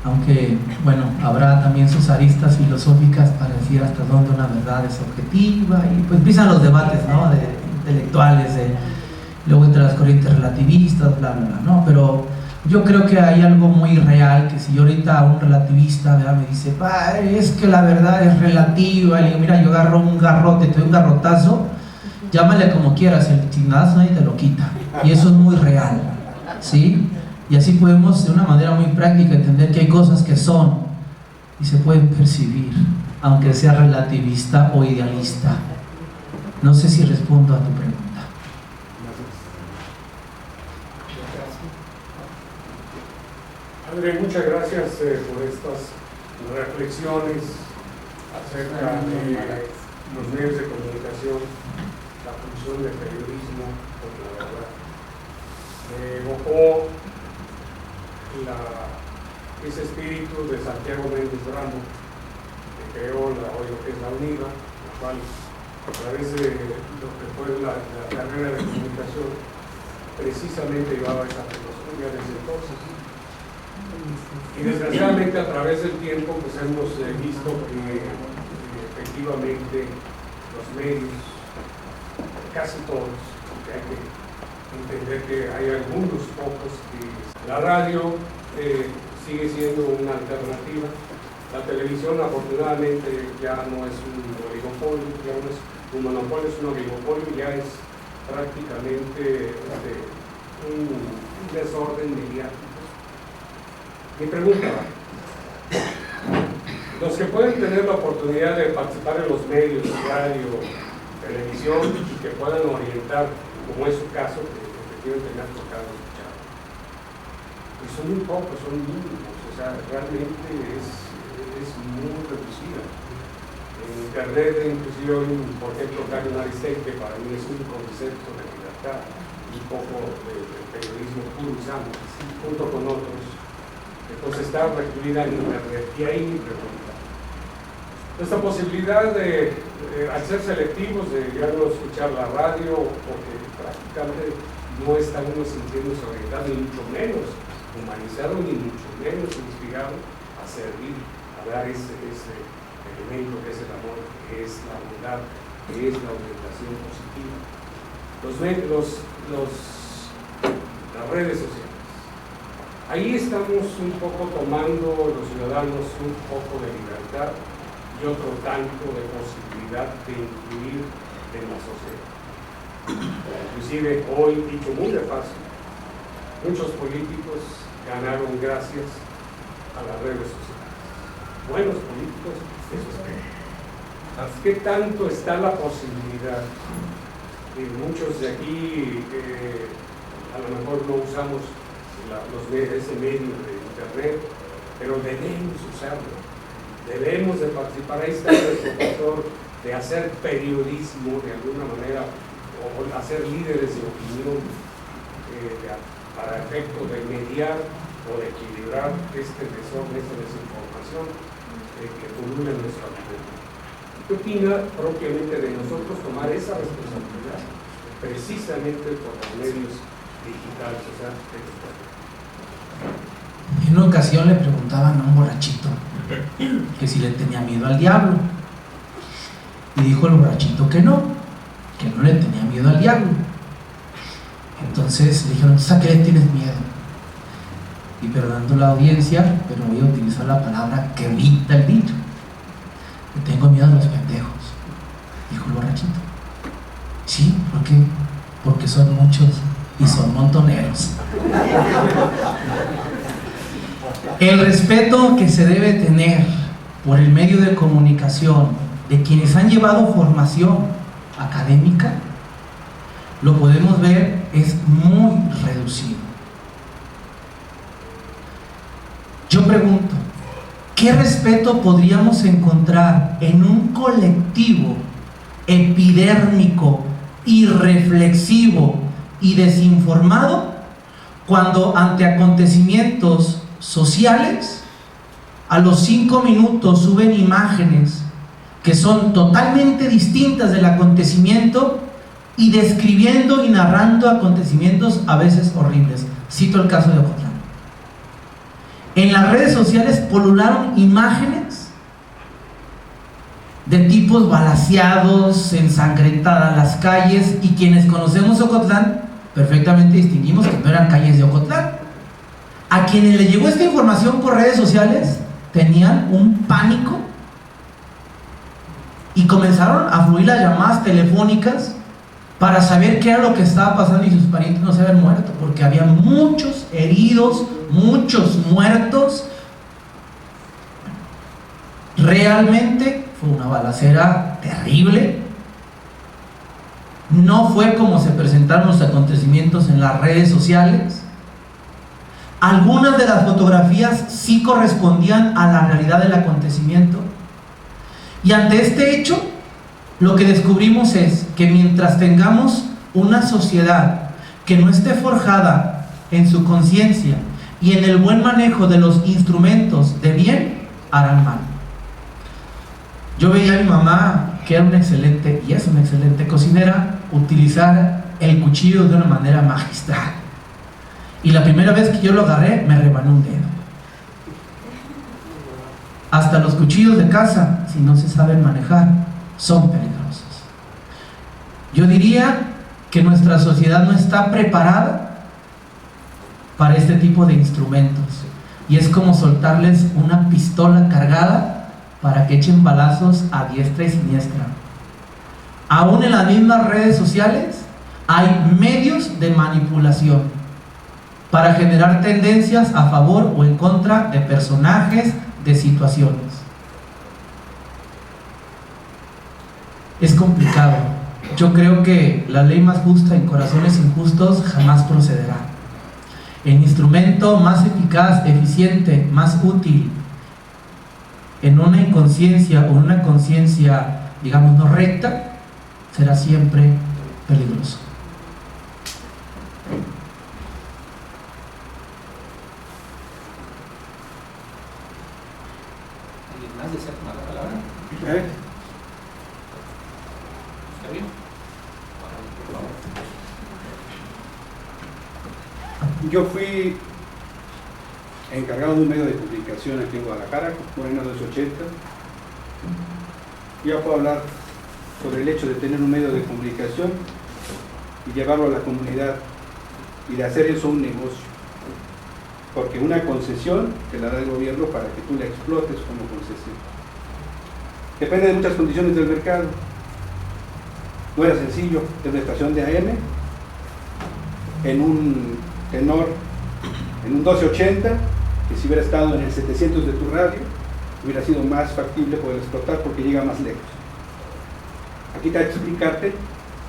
aunque bueno, habrá también sus aristas filosóficas para decir hasta dónde una verdad es objetiva, y pues empiezan los debates, ¿no?, intelectuales luego entre las corrientes relativistas, bla, bla, bla, ¿no? Pero yo creo que hay algo muy real, que si yo ahorita a un relativista, ¿verdad?, me dice, es que la verdad es relativa, y le digo, mira, yo agarro un garrote, te doy un garrotazo, llámale como quieras, el chinazo nadie te lo quita, y eso es muy real, ¿sí? Y así podemos de una manera muy práctica entender que hay cosas que son y se pueden percibir, aunque sea relativista o idealista. No sé si respondo a tu pregunta. André, muchas gracias por estas reflexiones acerca de los medios de comunicación, la función del periodismo, porque la verdad me evocó ese espíritu de Santiago Méndez Bramo, que creó hoy lo que es la UNIVA, la cual a través de lo que fue la carrera de comunicación precisamente llevaba esa filosofía desde entonces. Y desgraciadamente a través del tiempo pues hemos visto que efectivamente los medios, casi todos, porque hay que entender que hay algunos pocos que la radio sigue siendo una alternativa. La televisión afortunadamente ya no es un oligopolio, ya no es un monopolio, es un oligopolio, ya es prácticamente un desorden mediático. Mi pregunta, los que pueden tener la oportunidad de participar en los medios, radio, televisión, y que puedan orientar, como es su caso, que efectivamente me ha tocado escuchar, pues son muy pocos, son mínimos, o sea, realmente es muy reducida. En internet, inclusive, por ejemplo, Carlos Aristek, que para mí es un concepto de libertad, un poco de periodismo puro y sano, junto con otros. Entonces está recluida en internet, y ahí mi pregunta. Esta posibilidad de al ser selectivos, de ya no escuchar la radio, porque prácticamente no está uno sintiéndose orientado, ni mucho menos humanizado, ni mucho menos inspirado a servir, a dar ese elemento que es el amor, que es la bondad, que es la orientación positiva. Las redes sociales. Ahí estamos un poco tomando los ciudadanos un poco de libertad y otro tanto de posibilidad de influir en la sociedad. Inclusive hoy, dicho muy de fácil, muchos políticos ganaron gracias a las redes sociales. Buenos políticos, eso es. ¿Qué tanto está la posibilidad? Y muchos de aquí a lo mejor no usamos ese medio de internet, pero debemos usarlo, debemos de participar. Ahí está el profesor de hacer periodismo de alguna manera, o hacer líderes de opinión para efecto de mediar o de equilibrar este desorden, esta desinformación que pulula en nuestra vida. ¿Qué opina propiamente de nosotros tomar esa responsabilidad precisamente por los medios digitales? O sea, en una ocasión le preguntaban a un borrachito que si le tenía miedo al diablo, y dijo el borrachito que no le tenía miedo al diablo. Entonces le dijeron, ¿a qué le tienes miedo? Y perdonando la audiencia, pero voy a utilizar la palabra que evita el dicho: le tengo miedo a los pendejos, dijo el borrachito. Sí, ¿por qué? Porque son muchos y son montoneros. El respeto que se debe tener por el medio de comunicación de quienes han llevado formación académica, lo podemos ver, es muy reducido. Yo pregunto, ¿qué respeto podríamos encontrar en un colectivo epidérmico, irreflexivo y desinformado cuando ante acontecimientos sociales a los 5 minutos suben imágenes que son totalmente distintas del acontecimiento y describiendo y narrando acontecimientos a veces horribles? Cito el caso de Ocotlán. En las redes sociales polularon imágenes de tipos balaceados, ensangrentadas las calles, y quienes conocemos Ocotlán perfectamente distinguimos que no eran calles de Ocotlán. A quienes le llegó esta información por redes sociales tenían un pánico y comenzaron a fluir las llamadas telefónicas para saber qué era lo que estaba pasando y sus parientes no se habían muerto, porque había muchos heridos, muchos muertos. Realmente fue una balacera terrible. No fue como se presentaron los acontecimientos en las redes sociales. Algunas de las fotografías sí correspondían a la realidad del acontecimiento. Y ante este hecho, lo que descubrimos es que mientras tengamos una sociedad que no esté forjada en su conciencia y en el buen manejo de los instrumentos de bien, harán mal. Yo veía a mi mamá, que era una excelente, y es una excelente cocinera, utilizar el cuchillo de una manera magistral. Y la primera vez que yo lo agarré, me rebanó un dedo. Hasta los cuchillos de casa, si no se saben manejar, son peligrosos. Yo diría que nuestra sociedad no está preparada para este tipo de instrumentos. Y es como soltarles una pistola cargada para que echen balazos a diestra y siniestra. Aún en las mismas redes sociales hay medios de manipulación para generar tendencias a favor o en contra de personajes, de situaciones. Es complicado. Yo creo que la ley más justa en corazones injustos jamás procederá. El instrumento más eficaz, eficiente, más útil en una inconsciencia o una conciencia, digamos, no recta, será siempre peligroso. ¿Alguien más desea tomar la palabra? ¿Está bien? Por favor. Yo fui encargado de un medio de comunicación aquí en Guadalajara, Moreno 280. Ya puedo hablar sobre el hecho de tener un medio de comunicación y llevarlo a la comunidad y de hacer eso un negocio. Porque una concesión te la da el gobierno para que tú la explotes como concesión. Depende de muchas condiciones del mercado. No era sencillo tener una estación de AM en un tenor, en un 1280, que si hubiera estado en el 700 de tu radio, hubiera sido más factible poder explotar porque llega más lejos. Aquí te voy a explicarte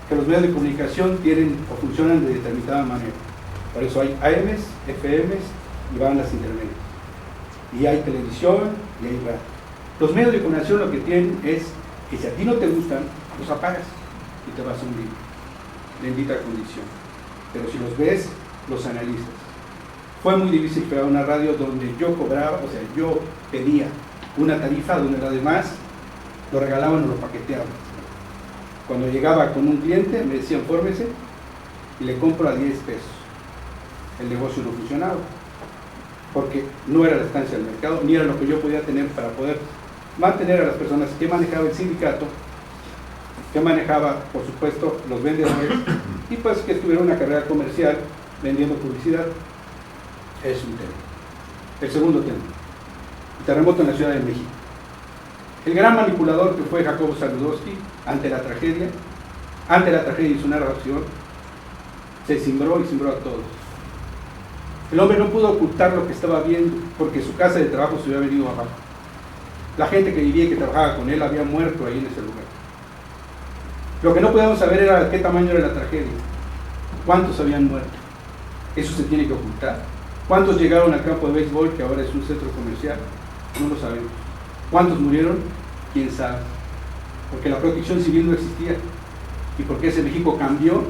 que los medios de comunicación tienen o funcionan de determinada manera. Por eso hay AMs, FMs y bandas intermedias. Y hay televisión y hay radio. Los medios de comunicación lo que tienen es que si a ti no te gustan, los apagas y te vas a un libro. Bendita condición. Pero si los ves, los analizas. Fue muy difícil crear una radio donde yo cobraba, o sea, yo pedía una tarifa donde los demás lo regalaban o lo paqueteaban. Cuando llegaba con un cliente, me decían, fórmese y le compro a 10 pesos. El negocio no funcionaba, porque no era la estancia del mercado, ni era lo que yo podía tener para poder mantener a las personas que manejaba el sindicato, que manejaba, por supuesto, los vendedores, y pues que estuviera una carrera comercial vendiendo publicidad. Es un tema. El segundo tema, el terremoto en la Ciudad de México. El gran manipulador que fue Jacobo Zabludowski, ante la tragedia y su narración, se cimbró y cimbró a todos. El hombre no pudo ocultar lo que estaba viendo, porque su casa de trabajo se había venido abajo. La gente que vivía y que trabajaba con él había muerto ahí en ese lugar. Lo que no podíamos saber era qué tamaño era la tragedia, cuántos habían muerto. Eso se tiene que ocultar. ¿Cuántos llegaron al campo de béisbol, que ahora es un centro comercial? No lo sabemos. ¿Cuántos murieron? ¿Quién sabe? Porque la protección civil no existía. Y porque ese México cambió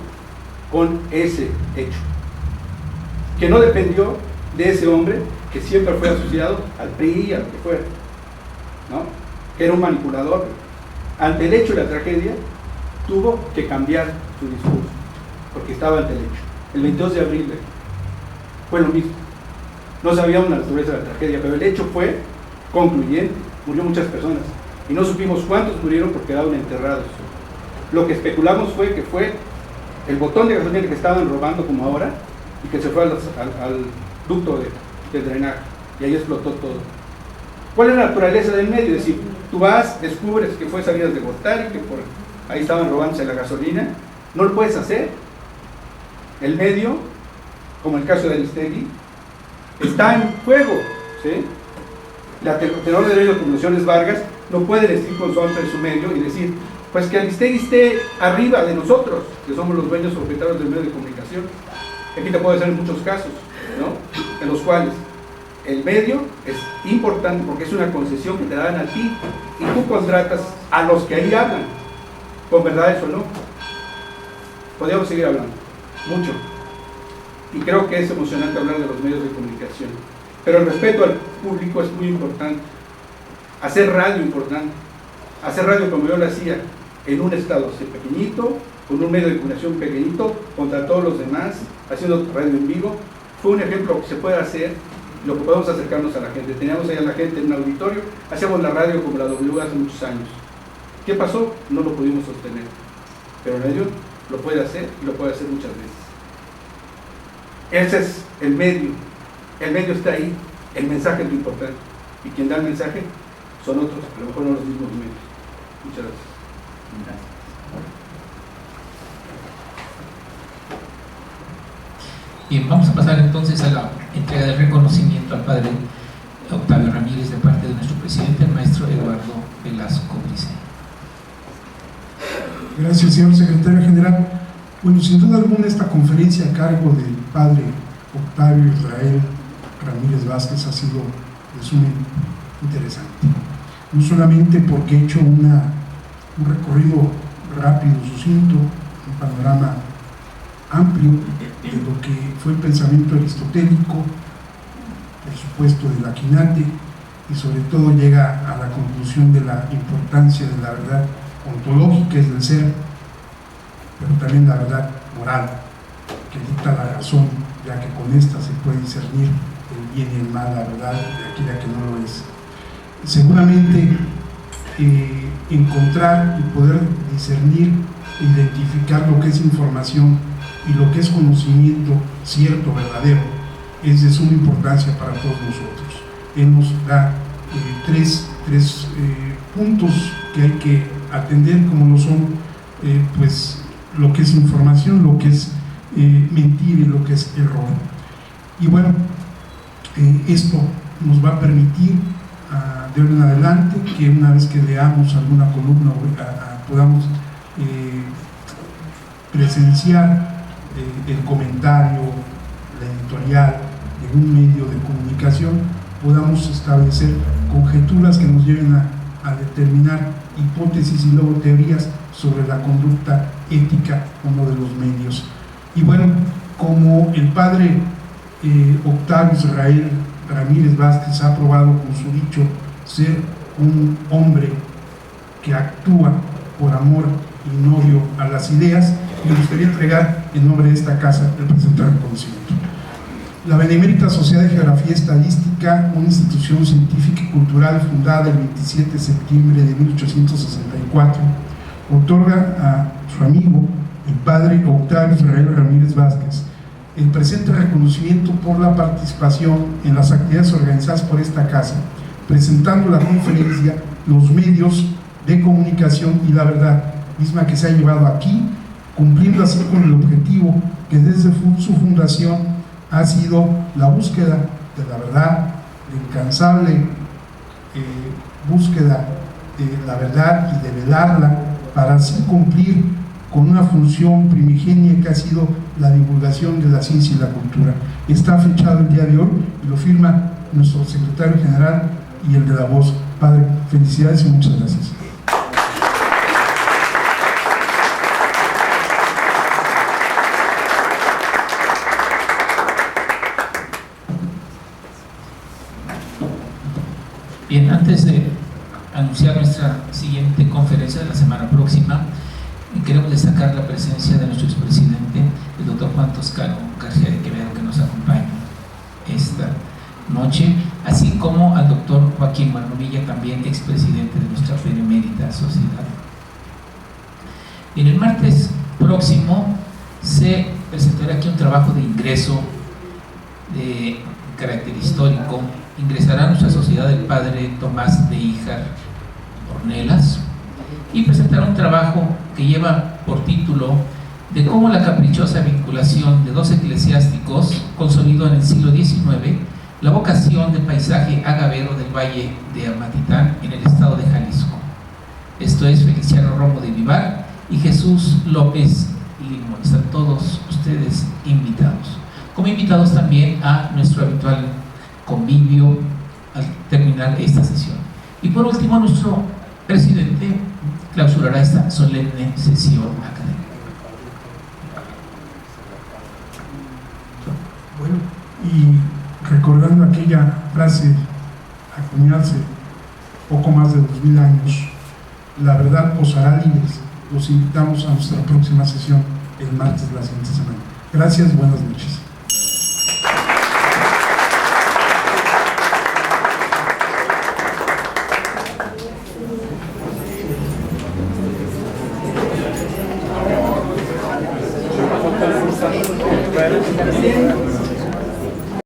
con ese hecho. Que no dependió de ese hombre que siempre fue asociado al PRI, a lo que fuera, ¿no? Que era un manipulador. Ante el hecho de la tragedia, tuvo que cambiar su discurso, porque estaba ante el hecho. El 22 de abril fue lo mismo. No sabíamos la naturaleza de la tragedia, pero el hecho fue concluyente. Murió muchas personas y no supimos cuántos murieron porque quedaron enterrados. Lo que especulamos fue que fue el botón de gasolina que estaban robando como ahora y que se fue al ducto de drenaje y ahí explotó todo. ¿Cuál es la naturaleza del medio? Es decir, tú vas, descubres que fue salidas de Gortari, que por ahí estaban robándose la gasolina, no lo puedes hacer. El medio, como el caso de Aristegui, está en juego, ¿sí? La tenor de derecho de comunicaciones Vargas no puede decir con su amplio de su medio y decir, pues que Aristegui esté arriba de nosotros, que somos los dueños propietarios del medio de comunicación. Aquí te puede ser en muchos casos, ¿no? En los cuales el medio es importante porque es una concesión que te dan a ti y tú contratas a los que ahí hablan, con verdades o no. Podríamos seguir hablando, mucho. Y creo que es emocionante hablar de los medios de comunicación. Pero el respeto al público es muy importante. Hacer radio importante. Hacer radio como yo lo hacía, en un estado así pequeñito, con un medio de comunicación pequeñito, contra todos los demás, haciendo radio en vivo, fue un ejemplo de lo que se puede hacer, lo que podemos acercarnos a la gente. Teníamos ahí a la gente en un auditorio, hacíamos la radio como la W hace muchos años. ¿Qué pasó? No lo pudimos sostener. Pero el medio lo puede hacer y lo puede hacer muchas veces. Ese es el medio. El medio está ahí, el mensaje es lo importante. Y quien da el mensaje son otros, a lo mejor no los mismos medios. Muchas gracias. Bien, vamos a pasar entonces a la entrega del reconocimiento al padre Octavio Ramírez de parte de nuestro presidente, el maestro Eduardo Velasco Brice. Gracias, señor secretario general. Bueno, sin duda alguna esta conferencia a cargo del padre Octavio Israel Ramírez Vázquez ha sido de suma interesante. No solamente porque he hecho un recorrido rápido, sucinto, un panorama amplio de lo que fue el pensamiento aristotélico, por supuesto del Aquinate, y sobre todo llega a la conclusión de la importancia de la verdad ontológica, es del ser, pero también la verdad moral, que dicta la razón, ya que con esta se puede discernir el bien y el mal, la verdad de aquella que no lo es. Seguramente encontrar y poder discernir, identificar lo que es información y lo que es conocimiento cierto, verdadero, es de suma importancia para todos nosotros. Él nos da tres puntos que hay que atender, como lo son pues lo que es información, lo que es mentir y lo que es error. Y bueno, esto nos va a permitir de ahora en adelante que una vez que leamos alguna columna podamos presenciar el comentario, la editorial de un medio de comunicación, podamos establecer conjeturas que nos lleven a determinar hipótesis y luego teorías sobre la conducta ética o no de los medios. Y bueno, como el padre Octavio Israel Ramírez Vázquez ha probado con su dicho ser un hombre que actúa por amor y no odio a las ideas, me gustaría entregar en nombre de esta casa el presente reconocimiento. La Benemérita Sociedad de Geografía Estadística, una institución científica y cultural fundada el 27 de septiembre de 1864, otorga a su amigo, el padre Octavio Israel Ramírez Vázquez, el presente reconocimiento por la participación en las actividades organizadas por esta casa, presentando la conferencia Los medios de comunicación y la verdad, misma que se ha llevado aquí, cumpliendo así con el objetivo que desde su fundación ha sido la búsqueda de la verdad, la incansable búsqueda de la verdad y de velarla para así cumplir con una función primigenia que ha sido la divulgación de la ciencia y la cultura. Está fechado el día de hoy y lo firma nuestro secretario general y el de la voz. Padre, felicidades y muchas gracias. Bien, antes de anunciar nuestra siguiente conferencia de la semana próxima, queremos destacar la presencia de nuestro expresidente, el doctor Juan Toscano García de Quevedo, que nos acompaña esta noche, así como al doctor Joaquín Marnovilla, también expresidente de nuestra Benemérita Sociedad. En el martes próximo se presentará aquí un trabajo de ingreso de carácter histórico. Ingresará a nuestra sociedad el padre Tomás de Híjar Ornelas y presentará un trabajo que lleva por título de cómo la caprichosa vinculación de dos eclesiásticos consolidó en el siglo XIX la vocación de paisaje agavero del Valle de Amatitán en el estado de Jalisco. Esto es Feliciano Romo de Vivar y Jesús López Limón. Están todos ustedes invitados. Como invitados también a nuestro habitual convivio al terminar esta sesión. Y por último, nuestro presidente clausurará esta solemne sesión académica. Bueno, y recordando aquella frase acuñarse poco más de 2000 años, la verdad os hará libres. Los invitamos a nuestra próxima sesión el martes de la siguiente semana. Gracias, buenas noches. Gracias.